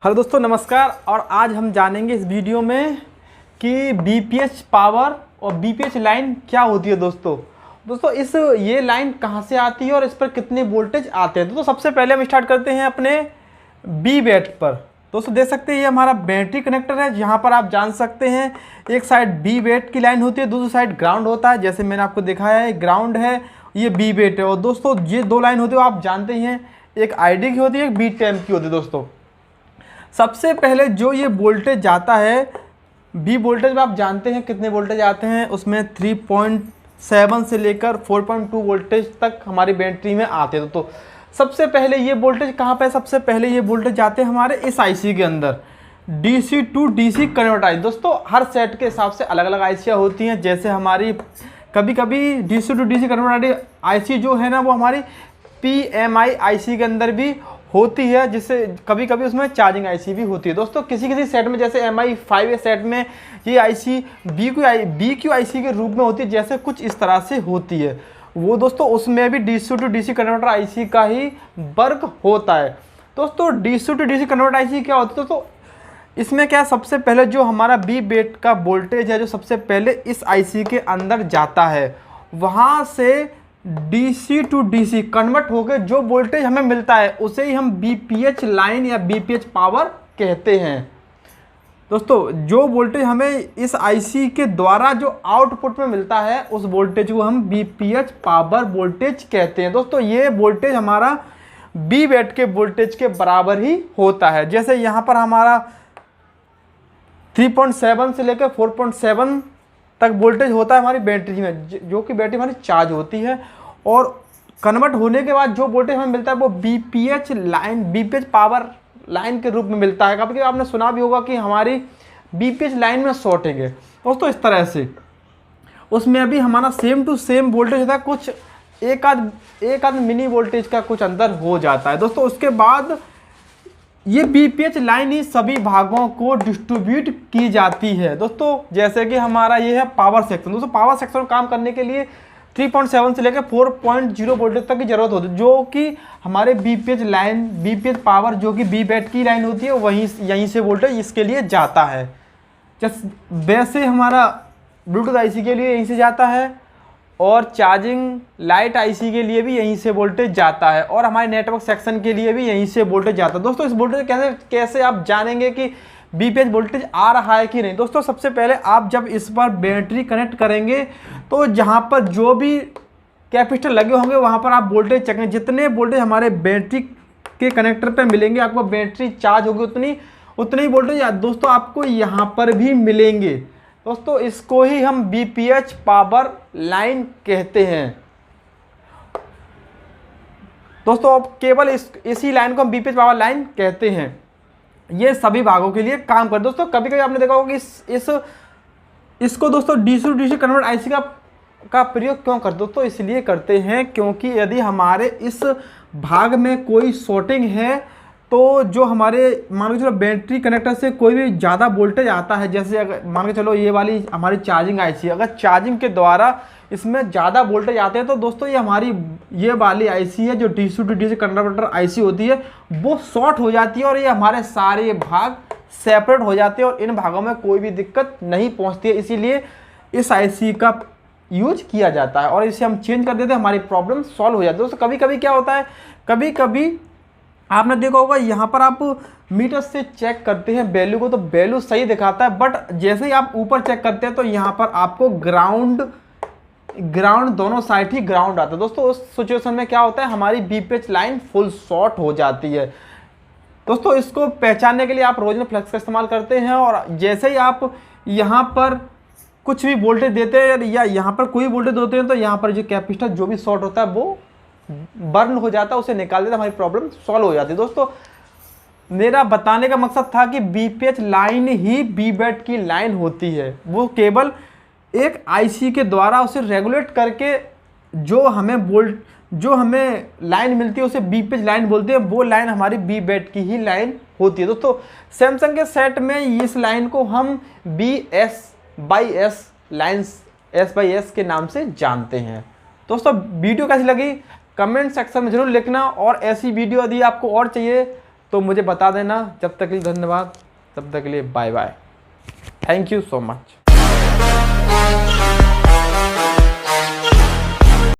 Hello दोस्तों नमस्कार। और आज हम जानेंगे इस वीडियो में कि बीपीएच पावर और बीपीएच लाइन क्या होती है। दोस्तों इस ये लाइन कहाँ से आती है और इस पर कितने वोल्टेज आते हैं। तो सबसे पहले हम स्टार्ट करते हैं अपने बी बैट पर। दोस्तों देख सकते हैं ये हमारा बैटरी कनेक्टर है, जहाँ पर आप जान सकते हैं एक साइड बी बैट की लाइन होती है, दूसरी साइड ग्राउंड होता है। जैसे मैंने आपको दिखाया है ग्राउंड है, ये बी बैट है। और दोस्तों ये दो लाइन होती है आप जानते ही हैं, एक आईडी की होती है, एक बी टेम्प की होती है। दोस्तों सबसे पहले जो ये वोल्टेज जाता है बी वोल्टेज में आप जानते हैं कितने वोल्टेज आते हैं, उसमें 3.7 से लेकर 4.2 वोल्टेज तक हमारी बैटरी में आते हैं। तो सबसे पहले ये वोल्टेज कहाँ पे, सबसे पहले ये वोल्टेज जाते हैं हमारे इस आईसी के अंदर, DC to DC converter IC. दोस्तों हर सेट के हिसाब से अलग अलग आईसियाँ होती हैं। जैसे हमारी कभी कभी DC to DC converter IC जो है ना वो हमारी पीएमआई आईसी के अंदर भी होती है, जिससे कभी कभी उसमें चार्जिंग आईसी भी होती है। दोस्तों किसी सेट में जैसे MI5 सेट में ये आईसी BQ आईसी के रूप में होती है, जैसे कुछ इस तरह से होती है वो। दोस्तों उसमें भी DC to DC converter IC का ही वर्क होता है। दोस्तों DC to DC converter IC क्या होती है दोस्तों, इसमें क्या सबसे पहले जो हमारा बी बेट का वोल्टेज है जो सबसे पहले इस आईसी के अंदर जाता है, वहाँ से डीसी टू डीसी कन्वर्ट होकर जो वोल्टेज हमें मिलता है उसे ही हम बीपीएच लाइन या बीपीएच पावर कहते हैं। दोस्तों जो वोल्टेज हमें इस आईसी के द्वारा जो आउटपुट में मिलता है उस वोल्टेज को हम बीपीएच पावर वोल्टेज कहते हैं। दोस्तों ये वोल्टेज हमारा बी बैट के वोल्टेज के बराबर ही होता है। जैसे यहाँ पर हमारा 3.7 से लेकर 4.7 तक वोल्टेज होता है हमारी बैटरी में, जो कि बैटरी हमारी चार्ज होती है। और कन्वर्ट होने के बाद जो वोल्टेज हमें मिलता है वो BPH line, BPH power line के रूप में मिलता है। कभी कभी आपने सुना भी होगा कि हमारी बीपीएच लाइन में शॉर्टिंग है। दोस्तों इस तरह से उसमें अभी हमारा सेम टू सेम वोल्टेज होता है, कुछ एक आध मिनी वोल्टेज का कुछ अंतर हो जाता है। दोस्तों उसके बाद ये बीपीएच लाइन ही सभी भागों को डिस्ट्रीब्यूट की जाती है। दोस्तों जैसे कि हमारा ये है पावर सेक्शन। दोस्तों पावर सेक्शन काम करने के लिए 3.7 से लेकर 4.0 वोल्टेज तक की जरूरत होती है, जो कि हमारे बीपीएच लाइन, बीपीएच पावर जो कि बी बैट की लाइन होती है वहीं यहीं से वोल्टेज इसके लिए जाता है। वैसे हमारा ब्लूटूथ आईसी के लिए यहीं से जाता है, और चार्जिंग लाइट आईसी के लिए भी यहीं से वोल्टेज जाता है, और हमारे नेटवर्क सेक्शन के लिए भी यहीं से वोल्टेज जाता है। दोस्तों इस वोल्टेज कैसे आप जानेंगे कि बीपीएच वोल्टेज आ रहा है कि नहीं। दोस्तों सबसे पहले आप जब इस पर बैटरी कनेक्ट करेंगे तो जहाँ पर जो भी कैपेसिटर लगे होंगे वहाँ पर आप वोल्टेज चेक करें। जितने वोल्टेज हमारे बैटरी के कनेक्टर पर मिलेंगे, आपको बैटरी चार्ज होगी उतनी ही वोल्टेज दोस्तों आपको यहाँ पर भी मिलेंगे। दोस्तों इसको ही हम बीपीएच पावर लाइन कहते हैं। दोस्तों अब केवल इसी लाइन को हम बीपीएच पावर लाइन कहते हैं। ये सभी भागों के लिए काम करते। दोस्तों कभी कभी आपने देखा होगा कि इसको दोस्तों DC to DC convert IC का प्रयोग क्यों करते। दोस्तों इसलिए करते हैं क्योंकि यदि हमारे इस भाग में कोई शॉर्टिंग है तो जो हमारे मान के चलो बैटरी कनेक्टर से कोई भी ज़्यादा वोल्टेज आता है, जैसे अगर मान के चलो ये वाली हमारी चार्जिंग आईसी, अगर चार्जिंग के द्वारा इसमें ज़्यादा वोल्टेज आते हैं तो दोस्तों ये हमारी ये वाली आईसी है जो DC to DC converter IC होती है वो शॉर्ट हो जाती है, और ये हमारे सारे भाग सेपरेट हो जाते हैं और इन भागों में कोई भी दिक्कत नहीं पहुँचती है। इसीलिए इस आईसी का यूज किया जाता है और इसे हम चेंज कर देते हैं, हमारी प्रॉब्लम सॉल्व हो जाती है। दोस्तों कभी कभी क्या होता है, कभी कभी आपने देखा होगा यहाँ पर आप मीटर से चेक करते हैं वैल्यू को तो वैल्यू सही दिखाता है, बट जैसे ही आप ऊपर चेक करते हैं तो यहाँ पर आपको ग्राउंड दोनों साइड ही ग्राउंड आता है। दोस्तों उस सिचुएशन में क्या होता है, हमारी बीपीएच लाइन फुल शॉर्ट हो जाती है। दोस्तों इसको पहचानने के लिए आप रोज में फ्लक्स का इस्तेमाल करते हैं, और जैसे ही आप यहाँ पर कुछ भी वोल्टेज देते हैं या यहाँ पर कोई वोल्टेज देते हैं तो यहाँ पर जो कैपेसिटर जो भी शॉर्ट होता है वो बर्न हो जाता है, उसे निकाल देता है, हमारी प्रॉब्लम सॉल्व हो जाती है। दोस्तों मेरा बताने का मकसद था कि बीपीएच लाइन ही बी बैट की लाइन होती है, वो केवल एक आईसी के द्वारा उसे रेगुलेट करके जो हमें लाइन मिलती है उसे बीपीएच लाइन बोलते हैं, वो लाइन हमारी बी बैट की ही लाइन होती है। दोस्तों सैमसंग के सेट में इस लाइन को हम BS/S लाइन S/S के नाम से जानते हैं। दोस्तों वीडियो कैसी लगी कमेंट सेक्शन में जरूर लिखना, और ऐसी वीडियो यदि आपको और चाहिए तो मुझे बता देना। जब तक के लिए धन्यवाद, तब तक के लिए bye bye, thank you so much.